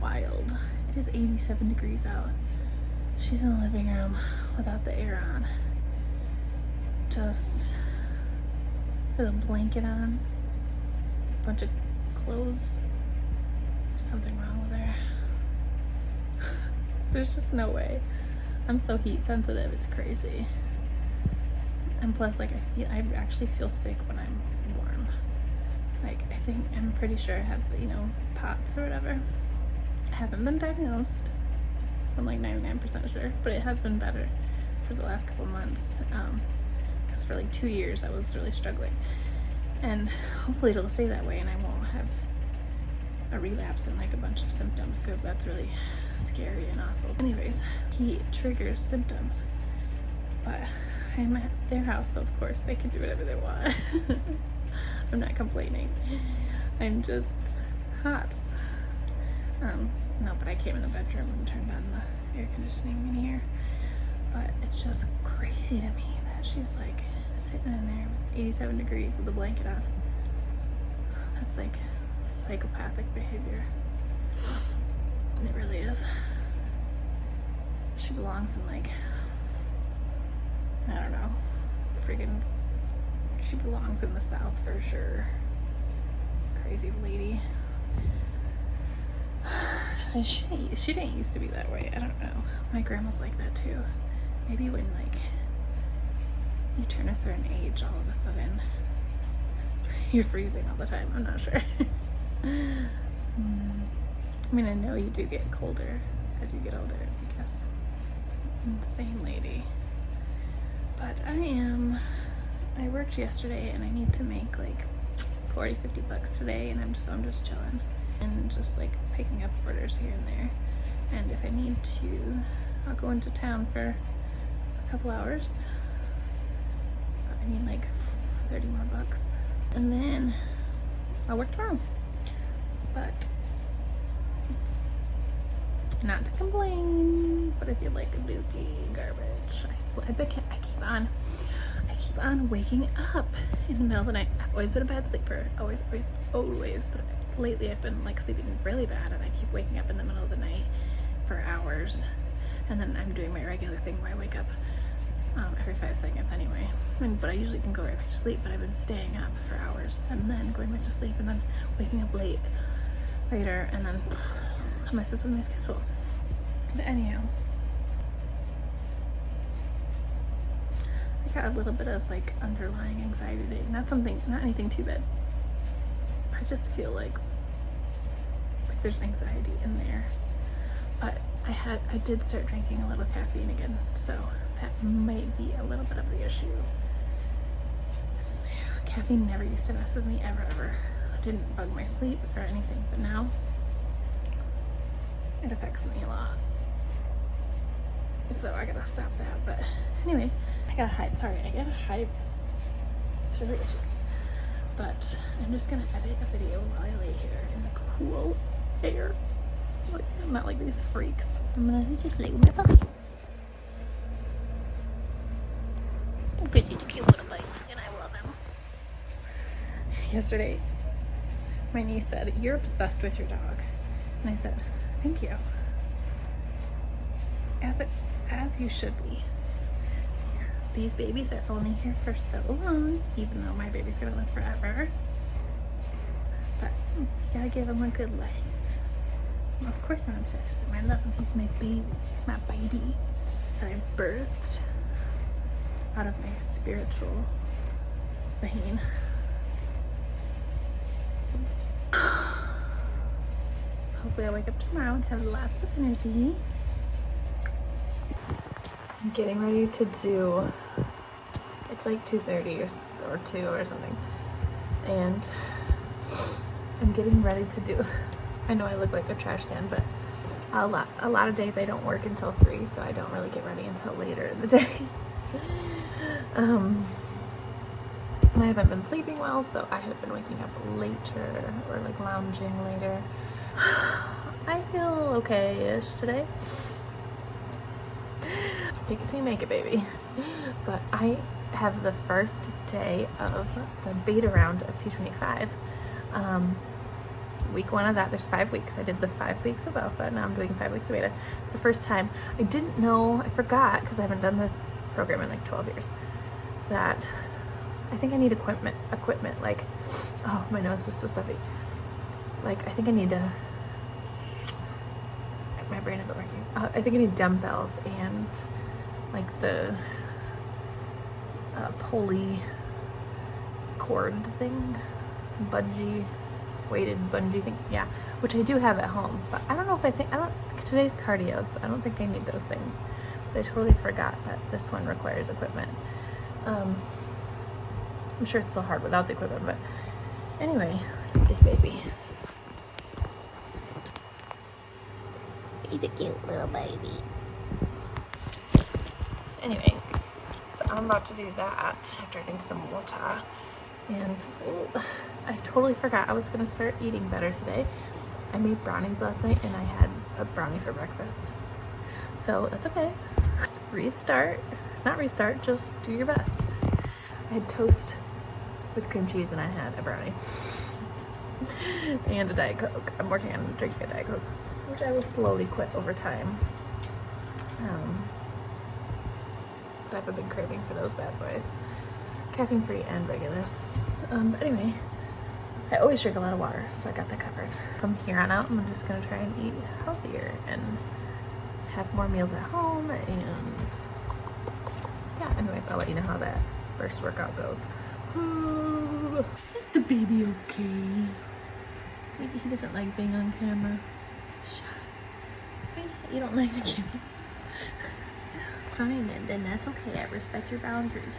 wild. It is 87 degrees out. She's in the living room without the air on. Just with a blanket on, a bunch of clothes. There's something wrong with her. There's just no way. I'm so heat sensitive, it's crazy. And plus, like, I actually feel sick when I'm warm. Like, I'm pretty sure I have, POTS or whatever. I haven't been diagnosed. I'm like 99% sure, but it has been better for the last couple months. Because for like 2 years I was really struggling. And hopefully it'll stay that way and I won't have a relapse in like a bunch of symptoms, because that's really scary and awful. Anyways, heat triggers symptoms. But I'm at their house, so of course they can do whatever they want. I'm not complaining. I'm just hot. No, but I came in the bedroom and turned on the air conditioning in here. But it's just crazy to me that she's like sitting in there with 87 degrees with a blanket on. That's like psychopathic behavior. It really is. She belongs in like, I don't know, she belongs in the South for sure. Crazy lady. She didn't used to be that way. I don't know. My grandma's like that too. Maybe when like you turn a certain age, all of a sudden you're freezing all the time. I'm not sure. I mean, I know you do get colder as you get older, I guess. Insane lady. But I worked yesterday and I need to make like 40-50 bucks today, and I'm just chilling and just like picking up orders here and there. And if I need to, I'll go into town for a couple hours. I need like 30 more bucks, and then I'll work tomorrow. But not to complain, but I feel like a dookie garbage. I keep on waking up in the middle of the night. I've always been a bad sleeper, always, but lately I've been like sleeping really bad, and I keep waking up in the middle of the night for hours, and then I'm doing my regular thing where I wake up every 5 seconds anyway. But I usually can go right back to sleep, but I've been staying up for hours and then going back to sleep and then waking up later, and then it messes with my schedule. But anyhow, I got a little bit of like underlying anxiety today. Not anything too bad. I just feel like there's anxiety in there. But I did start drinking a little caffeine again, so that might be a little bit of the issue. Caffeine never used to mess with me ever. It didn't bug my sleep or anything, but now it affects me a lot. So I gotta stop that. But anyway, I gotta hide. It's really itchy. But I'm just gonna edit a video while I lay here in the cool air. Like, I'm not like these freaks. I'm gonna just lay with my puppy. Good, he's a cute little bite, and I love him. Yesterday, my niece said, "You're obsessed with your dog." And I said, "Thank you. As you should be. These babies are only here for so long, even though my baby's gonna live forever. But you gotta give him a good life." Of course I'm obsessed with him. I love him. He's my baby. He's my baby that I birthed out of my spiritual vein. Hopefully I'll wake up tomorrow and have lots of energy. I'm getting ready to do, it's like 2:30 or 2 or something. And I'm getting ready to do, I know I look like a trash can, but a lot of days I don't work until 3, so I don't really get ready until later in the day. And I haven't been sleeping well, so I have been waking up later or like lounging later. I feel okay-ish today. Fake it till you make it, baby. But I have the first day of the beta round of T25. week 1 of that. There's 5 weeks. I did the 5 weeks of alpha. Now I'm doing 5 weeks of beta. It's the first time. I didn't know, I forgot, because I haven't done this program in like 12 years, that I think I need equipment, like, oh, my nose is so stuffy. Like, I think I need to, my brain isn't working. I think I need dumbbells and like the pulley cord thing, bungee, weighted bungee thing, yeah, which I do have at home, but I don't know if today's cardio, so I don't think I need those things, but I totally forgot that this one requires equipment. I'm sure it's so hard without the equipment, but anyway, this baby. He's a cute little baby. Anyway, so I'm about to do that after drinking some water. And I totally forgot I was going to start eating better today. I made brownies last night and I had a brownie for breakfast. So that's okay. Just not restart, just do your best. I had toast with cream cheese and I had a brownie. And a Diet Coke. I'm working on drinking a Diet Coke, which I will slowly quit over time. But I have a big craving for those bad boys. Caffeine free and regular. But anyway, I always drink a lot of water, so I got that covered. From here on out, I'm just gonna try and eat healthier and have more meals at home, and yeah, anyways, I'll let you know how that first workout goes. Is the baby okay? Maybe he doesn't like being on camera. Shut. You don't like the camera. Fine, then that's okay. I respect your boundaries.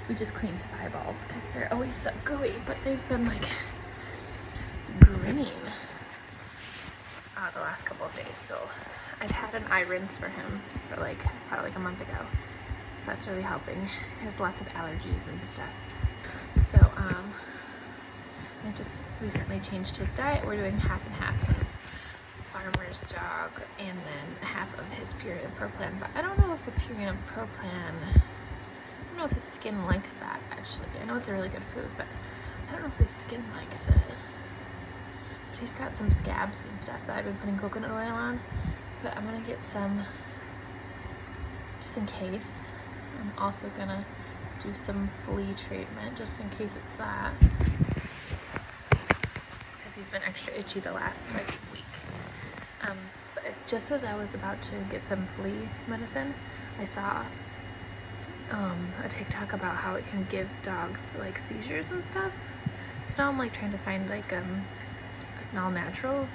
We just cleaned his eyeballs because they're always so gooey, but they've been like green the last couple of days. So I've had an eye rinse for him for probably like a month ago. So that's really helping. He has lots of allergies and stuff. So I just recently changed his diet. We're doing half and half of farmer's dog and then half of his Purium Pro Plan. But I don't know if the Purium Pro Plan, I don't know if his skin likes that actually. I know it's a really good food, but I don't know if his skin likes it. But he's got some scabs and stuff that I've been putting coconut oil on. But I'm gonna get some just in case. I'm also gonna do some flea treatment just in case it's that. Because he's been extra itchy the last week. But it's just as I was about to get some flea medicine, I saw a TikTok about how it can give dogs seizures and stuff. So now I'm trying to find an all-natural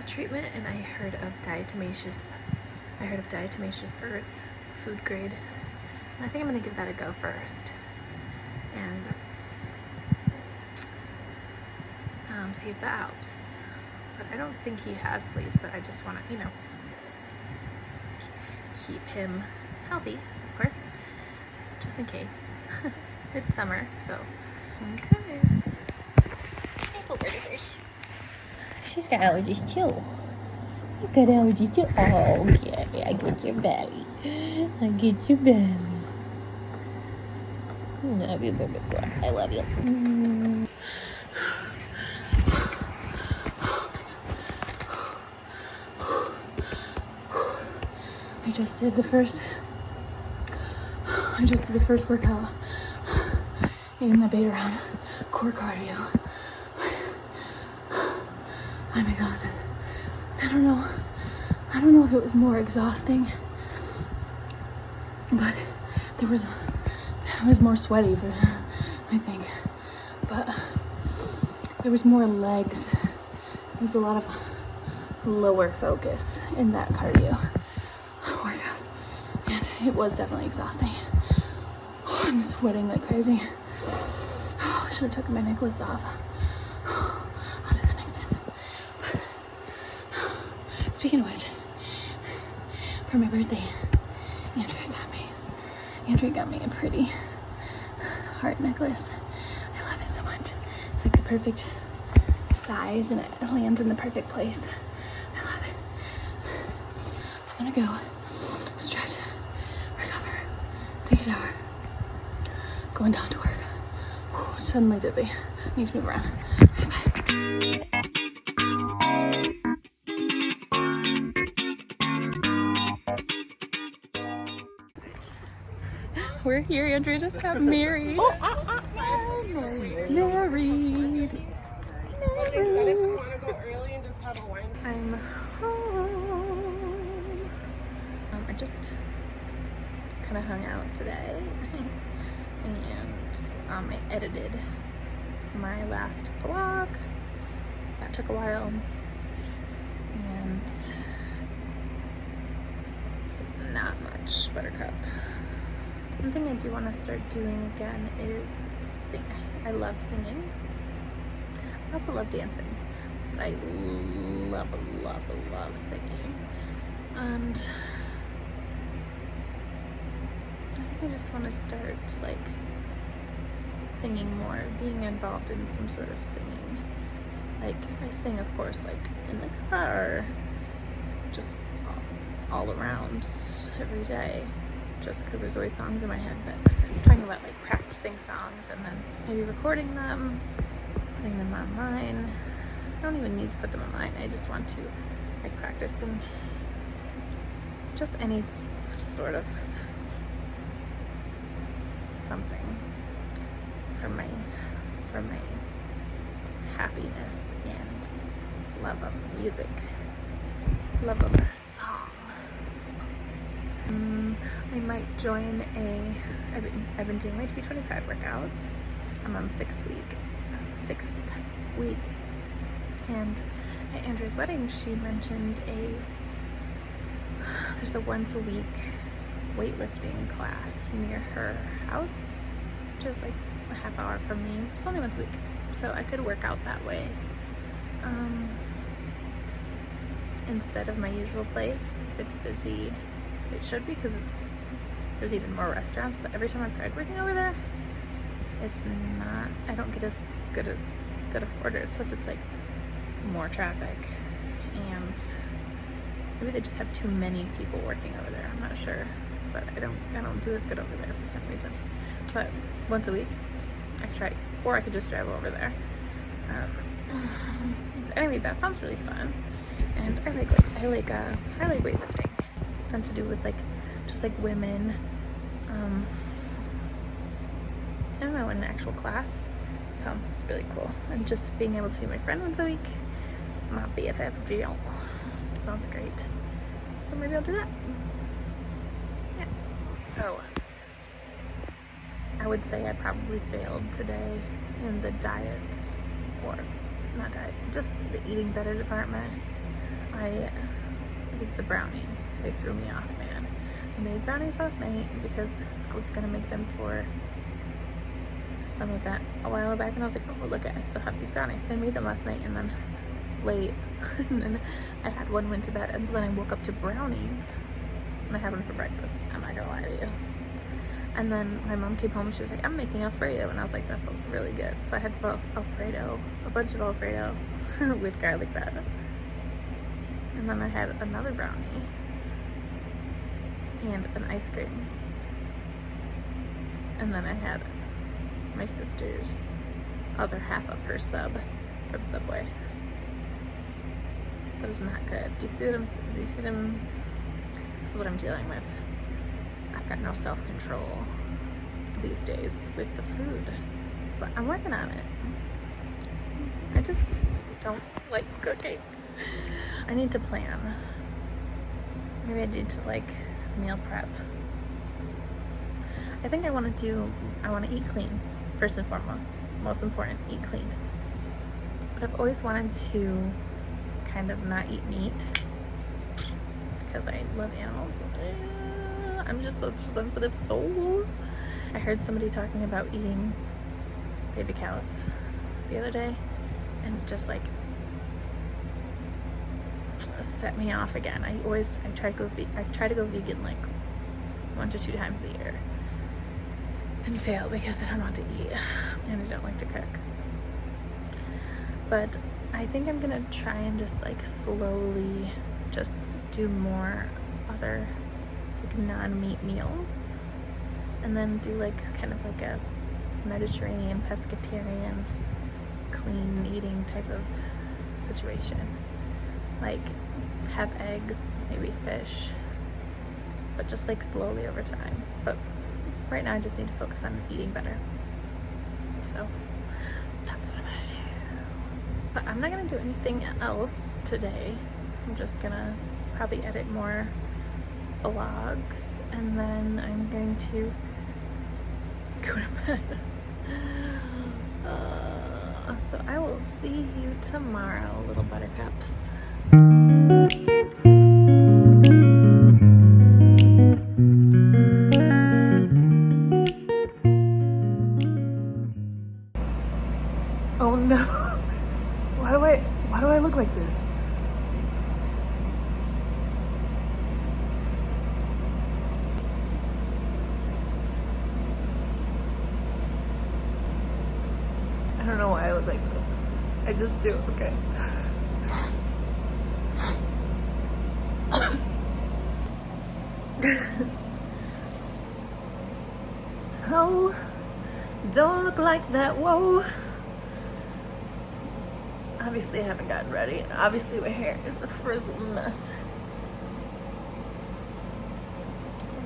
treatment, and I heard of diatomaceous earth, food grade. And I think I'm gonna give that a go first, and see if that helps. But I don't think he has fleas, but I just want to, keep him healthy, of course, just in case. It's summer, so. Okay. Hey, Pooper Dippers. She's got allergies too. You got allergies too? Oh, okay. I get your belly. I get your belly. I love you, baby girl. I love you. I just did the first workout in the beta round, core cardio. I'm exhausted. I don't know if it was more exhausting, but it was more sweaty, I think, but there was more legs. There was a lot of lower focus in that cardio workout, and it was definitely exhausting. I'm sweating like crazy. I should have taken my necklace off. I'll do that next time. But, speaking of which, for my birthday, Andrea got me a pretty heart necklace. I love it so much. It's the perfect size and it lands in the perfect place. I love it. I'm gonna go stretch, recover, take a shower, going down to work. Whew, suddenly dizzy. I need to move around. Bye. We're here. Andrea just got married. Married. I'm home. I just kind of hung out today, and I edited my last vlog. That took a while, and not much buttercup. One thing I do want to start doing again is sing. I love singing. I also love dancing, but I love singing. And I think I just want to start like singing more, being involved in some sort of singing. Like I sing, of course, like in the car, just all around every day, just because there's always songs in my head. But I'm talking about like practicing songs and then maybe recording them, putting them online. I don't even need to put them online. I just want to like practice them. Just any sort of something for my happiness and love of music, love of a song. I might join I've been doing my T25 workouts. I'm on 6th week, and at Andrea's wedding she mentioned there's a once a week weightlifting class near her house, which is like a half hour from me. It's only once a week, so I could work out that way instead of my usual place. If it's busy, it should be, because there's even more restaurants, but every time I've tried working over there, it's not, I don't get as good of orders. Plus it's like more traffic, and maybe they just have too many people working over there. I'm not sure, but I don't do as good over there for some reason. But once a week I could try, or I could just drive over there. Anyway, that sounds really fun, and I like weightlifting. Fun to do with like just like women. I don't know, in an actual class sounds really cool. And just being able to see my friend once a week, my BFF Jill, sounds great. So maybe I'll do that. Yeah. Oh, I would say I probably failed today in the diet, or not diet, just the eating better department. It was the brownies. They threw me off, man. I made brownies last night because I was gonna make them for some event a while back, and I was like, oh look, I still have these brownies. So I made them last night, and then late, and then I had one, went to bed, and so then I woke up to brownies, and I had one for breakfast. I'm not gonna lie to you. And then my mom came home and she was like, I'm making Alfredo, and I was like, that sounds really good. So I had Alfredo, a bunch of Alfredo with garlic bread. And then I had another brownie and an ice cream. And then I had my sister's other half of her sub from Subway. That is not good. Do you see them? This is what I'm dealing with. I've got no self-control these days with the food, but I'm working on it. I just don't like cooking. I need to plan. Maybe I need to like meal prep. I think I want to eat clean, first and foremost. Most important, eat clean. But I've always wanted to kind of not eat meat because I love animals. I'm just such a sensitive soul. I heard somebody talking about eating baby cows the other day, and just like set me off again. I try to go vegan like 1 to 2 times a year and fail because I don't know what to eat and I don't like to cook. But I think I'm gonna try and just like slowly just do more other like non-meat meals, and then do like kind of like a Mediterranean, pescatarian, clean eating type of situation. Like have eggs, maybe fish, but just like slowly over time. But right now I just need to focus on eating better. So that's what I'm gonna do. But I'm not gonna do anything else today. I'm just gonna probably edit more vlogs, and then I'm going to go to bed. So I will see you tomorrow, little buttercups. Oh no. Why do I look like this? I don't know why I look like this. I just do, okay. Oh, don't look like that, whoa. Obviously I haven't gotten ready, and obviously my hair is a frizzled mess.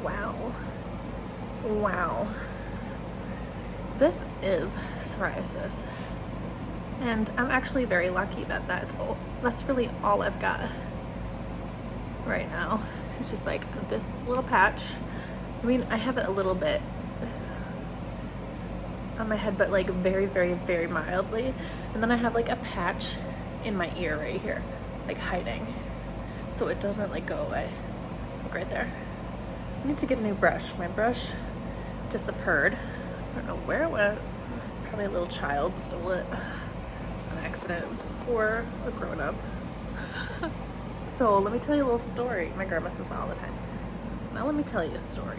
Wow. Wow. This is psoriasis. And I'm actually very lucky that that's really all I've got right now. It's just like this little patch. I mean, I have it a little bit on my head, but like very, very, very mildly. And then I have like a patch in my ear right here, like hiding, so it doesn't like go away. Look right there. I need to get a new brush. My brush disappeared. I don't know where it went. Probably a little child stole it on accident, or a grown-up. So let me tell you a little story. My grandma says that all the time. Now let me tell you a story.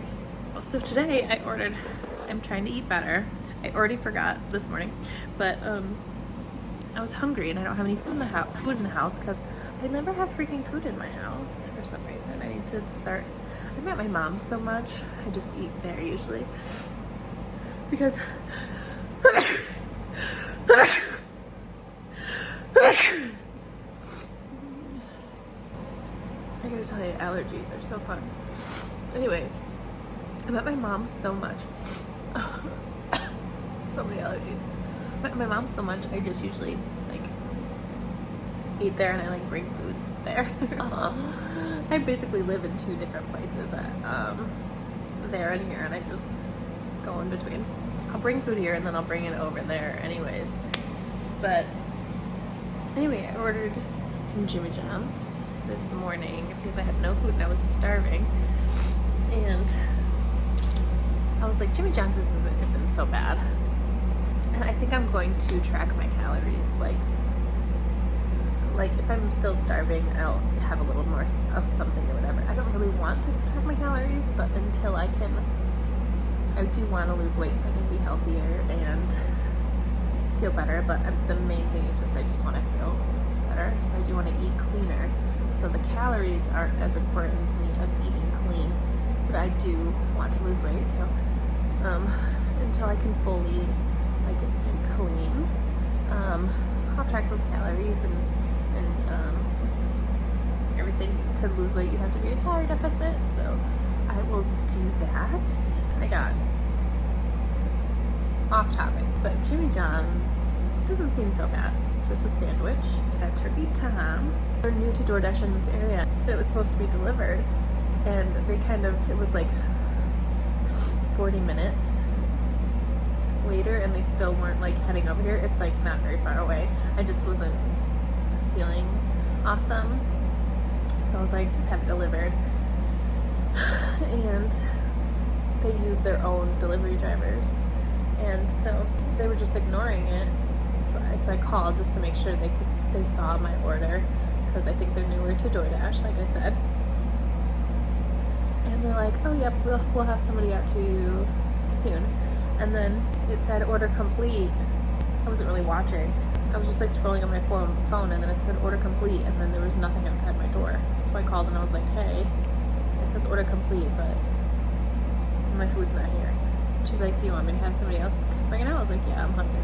So today I'm trying to eat better. I already forgot this morning, but I was hungry and I don't have any food in the house because I never have freaking food in my house for some reason. I need to start. I'm at my mom's so much. I just eat there usually because I gotta tell you, allergies are so fun. Anyway, I'm at my mom's so much. So many allergies. But my mom so much, I just usually like eat there, and I like bring food there. I basically live in two different places, there and here, and I just go in between. I'll bring food here and then I'll bring it over there anyways. But anyway, I ordered some Jimmy John's this morning because I had no food and I was starving, and I was like, Jimmy John's isn't so bad. And I think I'm going to track my calories. Like if I'm still starving, I'll have a little more of something or whatever. I don't really want to track my calories, but until I do want to lose weight so I can be healthier and feel better. But the main thing is I just want to feel better. So I do want to eat cleaner. So the calories aren't as important to me as eating clean, but I do want to lose weight. So until I can fully eat clean, I'll track those calories and everything. To lose weight, you have to be in a calorie deficit. So I will do that. I got off topic, but Jimmy John's doesn't seem so bad. Just a sandwich at turkey time. We're new to DoorDash in this area. It was supposed to be delivered, and it was like 40 minutes later, and they still weren't like heading over here. It's like not very far away. I just wasn't feeling awesome, so I was like, just have it delivered. And they use their own delivery drivers, and so they were just ignoring it. So I called just to make sure they saw my order, because I think they're newer to DoorDash, like I said. And they're like, oh yep, we'll have somebody out to you soon. And then it said order complete. I wasn't really watching. I was just like scrolling on my phone, and then it said order complete, and then there was nothing outside my door. So I called and I was like, hey, it says order complete, but my food's not here. She's like, do you want me to have somebody else bring it out? I was like, yeah, I'm hungry.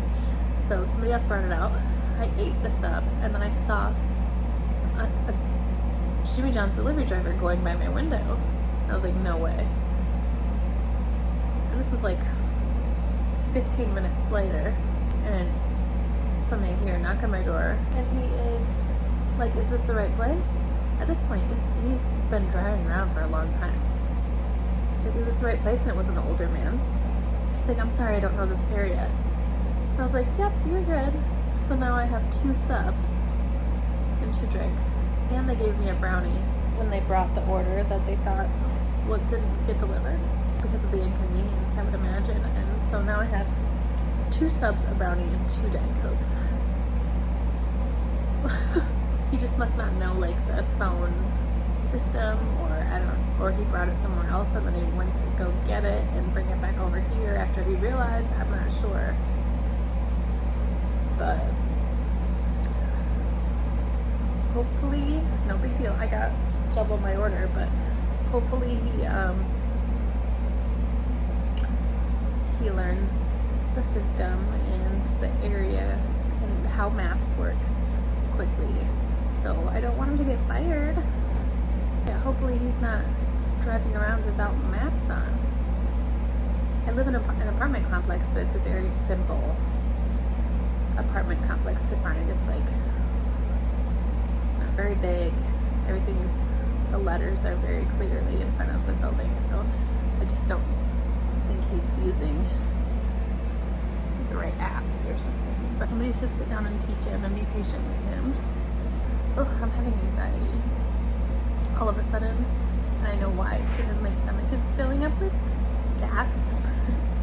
So somebody else brought it out. I ate the sub, and then I saw a Jimmy John's delivery driver going by my window. I was like, no way. this was like 15 minutes later, and suddenly I hear a knock on my door, and he is like, is this the right place? At this point, he's been driving around for a long time. He's like, is this the right place? And it was an older man. He's like, I'm sorry, I don't know this area. And I was like, yep, you're good. So now I have 2 subs and 2 drinks. And they gave me a brownie when they brought the order that they thought didn't get delivered because of the inconvenience, I would imagine. And so now I have 2 subs, a brownie, and 2 Diet Cokes. He just must not know like the phone system, or I don't know, or he brought it somewhere else and then he went to go get it and bring it back over here after he realized. I'm not sure, but hopefully, no big deal. I got double my order, but hopefully he learns the system and the area and how maps works quickly. So I don't want him to get fired. Yeah, hopefully he's not driving around without maps on. I live in an apartment complex, but it's a very simple apartment complex to find. It's like not very big. The letters are very clearly in front of the building. So I just don't think he's using the right apps or something. But somebody should sit down and teach him and be patient with him. Ugh, I'm having anxiety all of a sudden, and I know why. It's because my stomach is filling up with gas.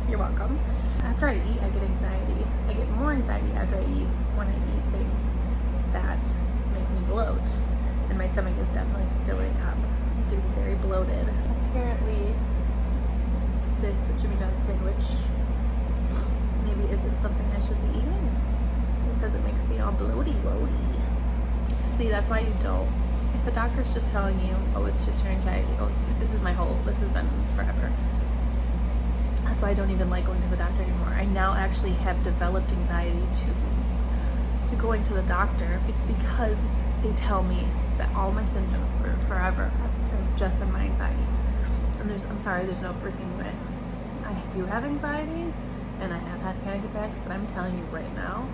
You're welcome. After I eat, I get anxiety. I get more anxiety after I eat when I eat things that make me bloat, and my stomach is definitely filling up. I'm getting very bloated. Apparently, this Jimmy John's sandwich maybe isn't something I should be eating because it makes me all bloaty-woaty. See, that's why you don't. If a doctor's just telling you, oh, it's just your anxiety, oh, this has been forever. That's why I don't even like going to the doctor anymore. I now actually have developed anxiety to going to the doctor because they tell me that all my symptoms for forever have just been my anxiety. And I'm sorry, there's no freaking way. I do have anxiety, and I have had panic attacks, but I'm telling you right now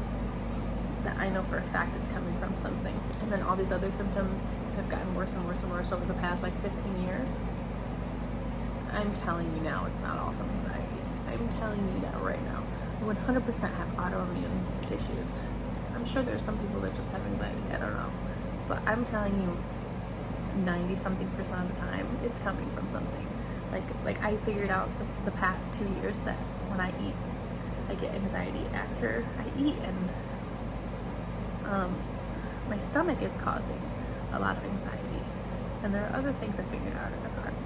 that I know for a fact it's coming from something. And then all these other symptoms have gotten worse and worse and worse over the past like 15 years. I'm telling you now, it's not all from anxiety. I'm telling you that right now. I 100% have autoimmune issues. I'm sure there's some people that just have anxiety, I don't know. But I'm telling you, 90-something% of the time, it's coming from something. Like I figured out the past 2 years that when I eat, I get anxiety after I eat, and my stomach is causing a lot of anxiety. And there are other things I figured out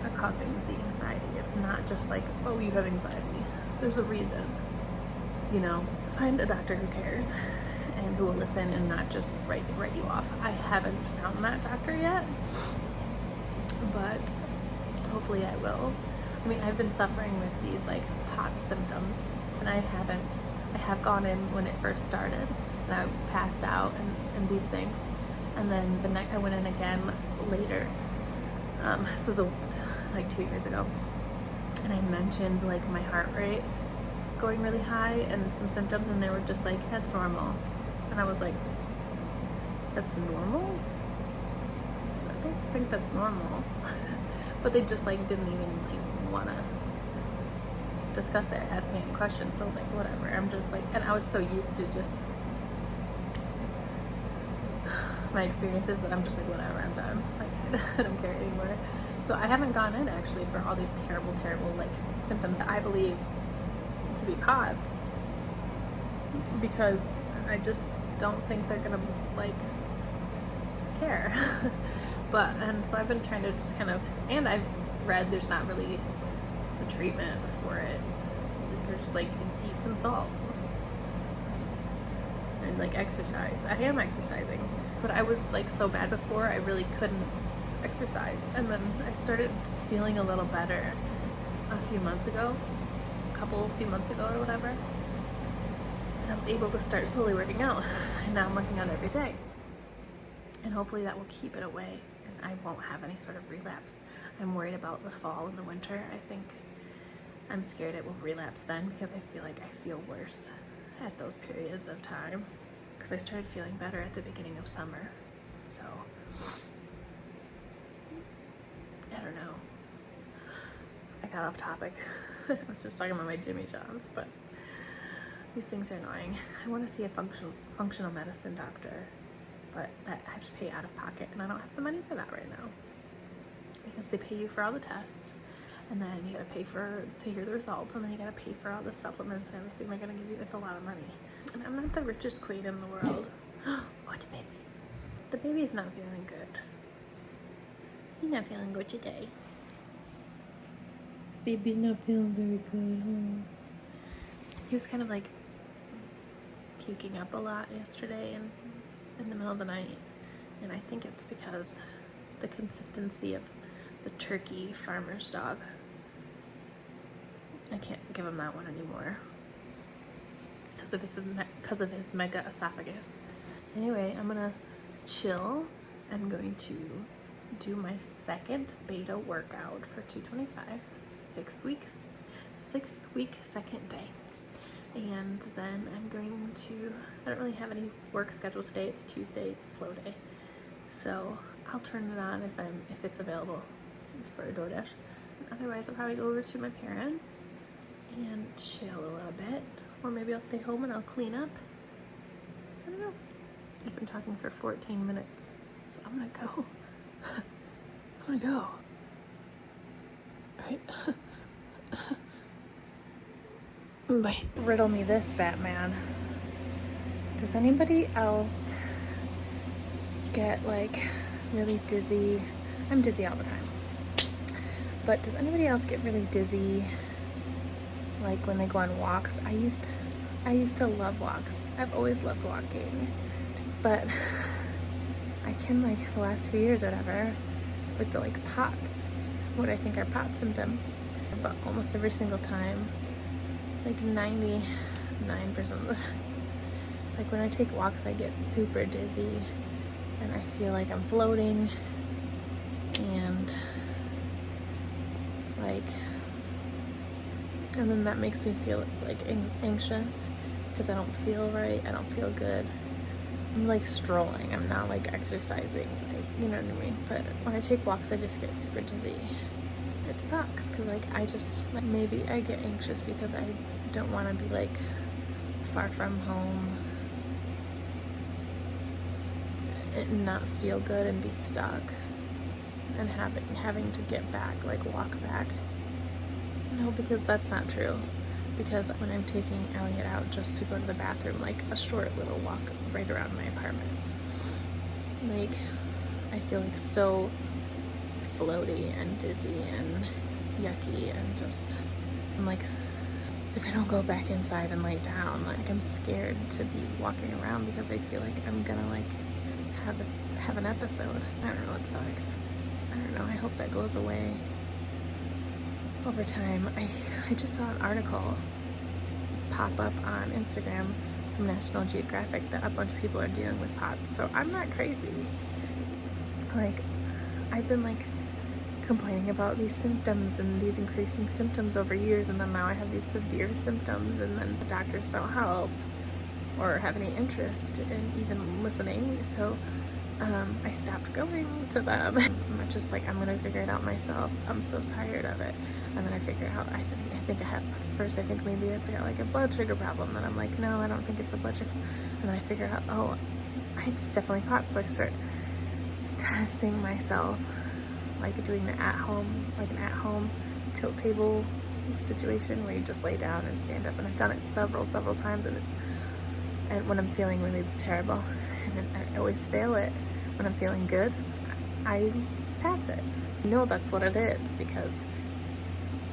are causing the anxiety. It's not just like, oh, you have anxiety. There's a reason, you know. Find a doctor who cares and who will listen and not just write you off. I haven't found that doctor yet, but hopefully I will. I mean, I've been suffering with these like hot symptoms, and I have gone in when it first started, and I passed out and these things, and then I went in again later. This was like 2 years ago, and I mentioned like my heart rate going really high and some symptoms, and they were just like, that's normal. And I was like, that's normal? I don't think that's normal. But they just like didn't even like want to discuss it, ask me any questions. So I was like, whatever. I'm just like, and I was so used to just my experiences that I'm just like, whatever, I'm done. Like, I don't care anymore. So I haven't gone in actually for all these terrible like symptoms that I believe to be POTS, because I just don't think they're gonna like care. And so I've been trying to just kind of, and I've read there's not really a treatment for it. They're just like, eat some salt and like exercise. I am exercising, but I was like so bad before, I really couldn't exercise. And then I started feeling a little better a few months ago or whatever. And I was able to start slowly working out. And now I'm working out every day. And hopefully that will keep it away and I won't have any sort of relapse. I'm worried about the fall and the winter. I think I'm scared it will relapse then because I feel like I feel worse at those periods of time because I started feeling better at the beginning of summer. So I don't know. I got off topic. I was just talking about my Jimmy Johns, but these things are annoying. I want to see a functional medicine doctor, but that I have to pay out of pocket, and I don't have the money for that right now because they pay you for all the tests, and then you gotta pay to hear the results, and then you gotta pay for all the supplements and everything they're gonna give you. It's a lot of money, and I'm not the richest queen in the world. Oh, the baby! The baby's not feeling good. He's not feeling good today. Baby's not feeling very good, huh? He was kind of like puking up a lot yesterday and in the middle of the night, and I think it's because the consistency of the turkey farmer's dog. I can't give him that one anymore because of his mega esophagus. Anyway, I'm gonna chill. I'm going to do my second beta workout for T25, 6 weeks, 6th week, second day. And then I'm going to, I don't really have any work scheduled today. It's Tuesday, it's a slow day. So I'll turn it on if it's available for DoorDash. Otherwise, I'll probably go over to my parents and chill a little bit. Or maybe I'll stay home and I'll clean up. I don't know. I've been talking for 14 minutes. So I'm gonna go. I'm gonna go. Alright. Bye. Riddle me this, Batman. Does anybody else get like really dizzy? I'm dizzy all the time. But does anybody else get really dizzy like when they go on walks? I used to love walks. I've always loved walking. But I can, like, the last few years or whatever, with the like POTS, what I think are POTS symptoms, but almost every single time, like 99% of the time, like when I take walks I get super dizzy and I feel like I'm floating, and like, and then that makes me feel like anxious because I don't feel right, I don't feel good. I'm like strolling, I'm not like exercising, like, you know what I mean? But when I take walks I just get super dizzy. It sucks because like I just, like, maybe I get anxious because I don't want to be like far from home and not feel good and be stuck and having to get back, like walk back. No, because that's not true. Because when I'm taking Elliot out just to go to the bathroom, like a short little walk right around my apartment, like I feel like so floaty and dizzy and yucky, and just, I'm like, if I don't go back inside and lay down, like I'm scared to be walking around because I feel like I'm gonna like have an episode. I don't know, it sucks. I don't know, I hope that goes away over time. I just saw an article pop up on Instagram from National Geographic that a bunch of people are dealing with POTS, so I'm not crazy. Like, I've been like complaining about these symptoms and these increasing symptoms over years, and then now I have these severe symptoms, and then the doctors don't help or have any interest in even listening, so I stopped going to them. I'm just like, I'm gonna figure it out myself. I'm so tired of it. And then I figure out, I think I have, first I think maybe it's got like a blood sugar problem. Then I'm like, no, I don't think it's a blood sugar. And then I figure out, oh, it's definitely POTS. So I start testing myself, like doing an at-home tilt table situation where you just lay down and stand up. And I've done it several times, and when I'm feeling really terrible, and then I always fail it. When I'm feeling good, I pass it. I know that's what it is because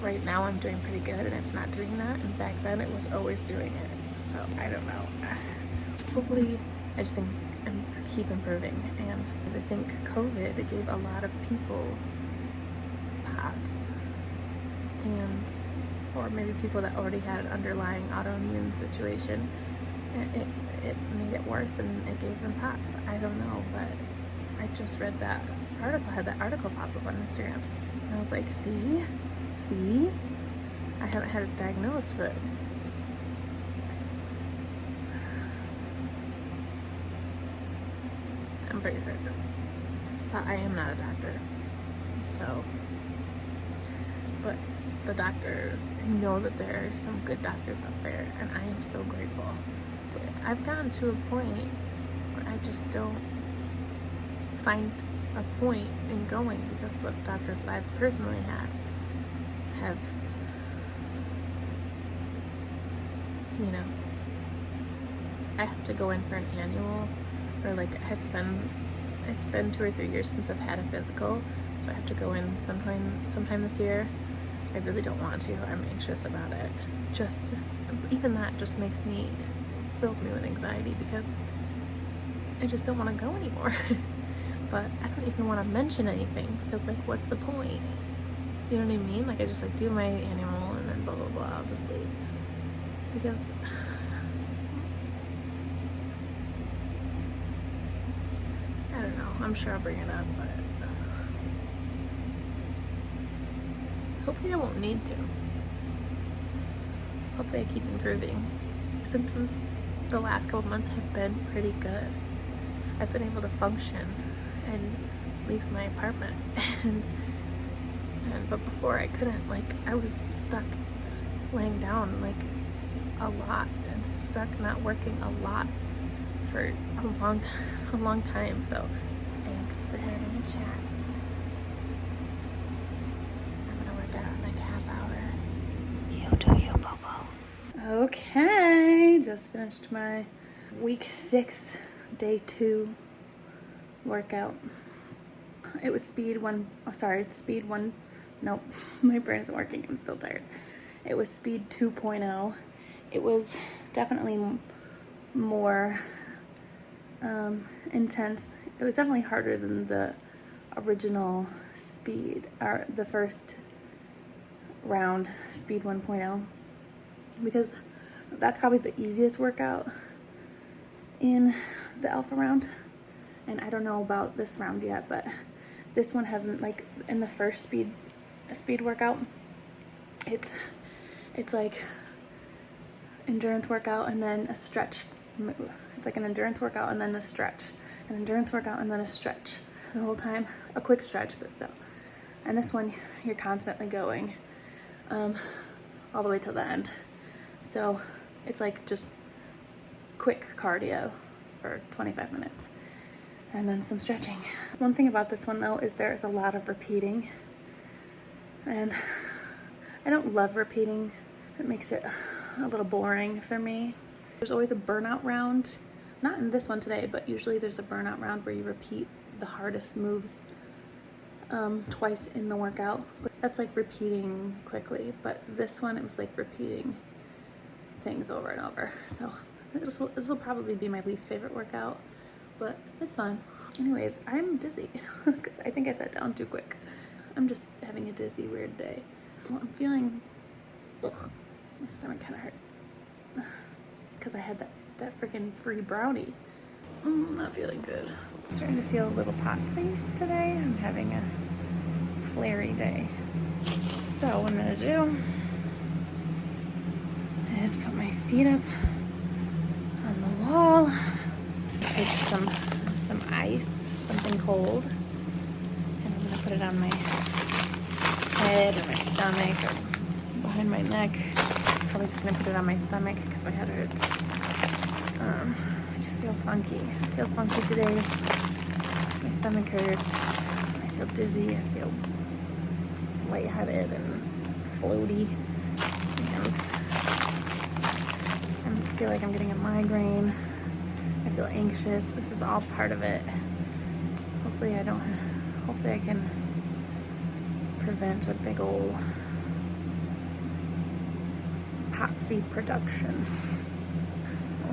right now I'm doing pretty good and it's not doing that, and back then it was always doing it. So I don't know. Hopefully I just think I keep improving, and because I think COVID gave a lot of people POTS, and or maybe people that already had an underlying autoimmune situation. It made it worse and it gave them POTS. I don't know, but I just read that article, had that article pop up on Instagram, and I was like, see, I haven't had it diagnosed, but I'm pretty sure. But I am not a doctor, so. But the doctors, I know that there are some good doctors out there, and I am so grateful. But I've gotten to a point where I just don't find a point in going, because the doctors that I've personally had have, you know, I have to go in for an annual, or like it's been 2 or 3 years since I've had a physical, so I have to go in sometime this year. I really don't want to. I'm anxious about it. Just even that just fills me with anxiety, because I just don't want to go anymore. But I don't even want to mention anything, because like, what's the point? You know what I mean? Like, I just like do my annual and then blah blah blah, I'll just leave, because I don't know. I'm sure I'll bring it up, but hopefully I won't need to. Hopefully I keep improving. Symptoms the last couple months have been pretty good. I've been able to function and leave my apartment, but before I couldn't. Like, I was stuck laying down like a lot, and stuck not working a lot for a long time. So thanks for having a chat. I'm gonna work out in like a half hour. You do you, Bobo. Okay, just finished my week 6, day 2 workout. It was speed one. Nope, my brain isn't working. I'm still tired. It was speed 2.0. It was definitely more intense. It was definitely harder than the original speed, or the first round, speed 1.0, because that's probably the easiest workout in the alpha round. And I don't know about this round yet, but this one hasn't, like, in the first speed workout, it's like endurance workout and then a stretch move. It's like an endurance workout and then a stretch, an endurance workout and then a stretch the whole time, a quick stretch, but still. And this one, you're constantly going all the way till the end. So it's like just quick cardio for 25 minutes and then some stretching. One thing about this one though is there's a lot of repeating, and I don't love repeating. It makes it a little boring for me. There's always a burnout round, not in this one today, but usually there's a burnout round where you repeat the hardest moves twice in the workout. But that's like repeating quickly, but this one, it was like repeating things over and over. So this will probably be my least favorite workout, but it's fun. Anyways, I'm dizzy because I think I sat down too quick. I'm just having a dizzy, weird day. Well, I'm feeling, ugh, my stomach kind of hurts because I had that freaking free brownie. I'm not feeling good. I'm starting to feel a little potsy today. I'm having a flary day. So what I'm gonna do is put my feet up on the wall, take some ice, something cold, and I'm gonna put it on my head or my stomach or behind my neck. Probably just gonna put it on my stomach because my head hurts. I just feel funky. I feel funky today. My stomach hurts. I feel dizzy. I feel lightheaded and floaty. And I feel like I'm getting a migraine. I feel anxious. This is all part of it. Hopefully I can prevent a big old potsy production.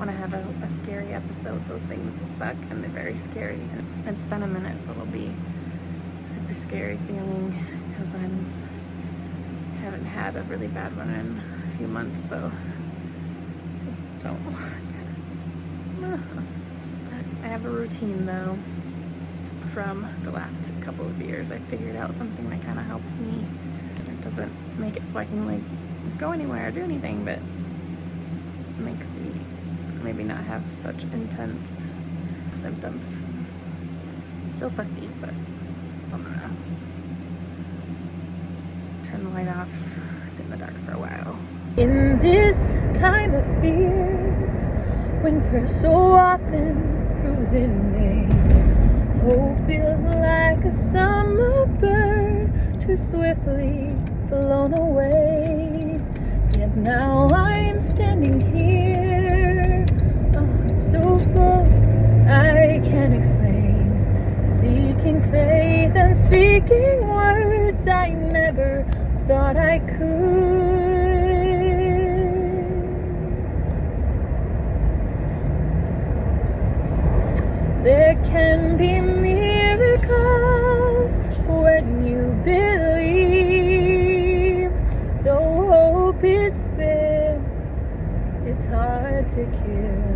I don't want to have a scary episode. Those things suck and they're very scary. And it's been a minute, so it'll be super scary feeling because I haven't had a really bad one in a few months, so don't. I have a routine though from the last couple of years. I figured out something that kind of helps me. It doesn't make it so I can like go anywhere or do anything, but it makes me maybe not have such intense symptoms. Still sucky, but I don't know. Turn the light off, sit in the dark for a while. In this time of fear, when prayer so often proves in vain, hope feels like a summer bird too swiftly flown away. Yet now I'm standing here, so full I can't explain, seeking faith and speaking words I never thought I could. There can be miracles when you believe. Though hope is fair, it's hard to kill.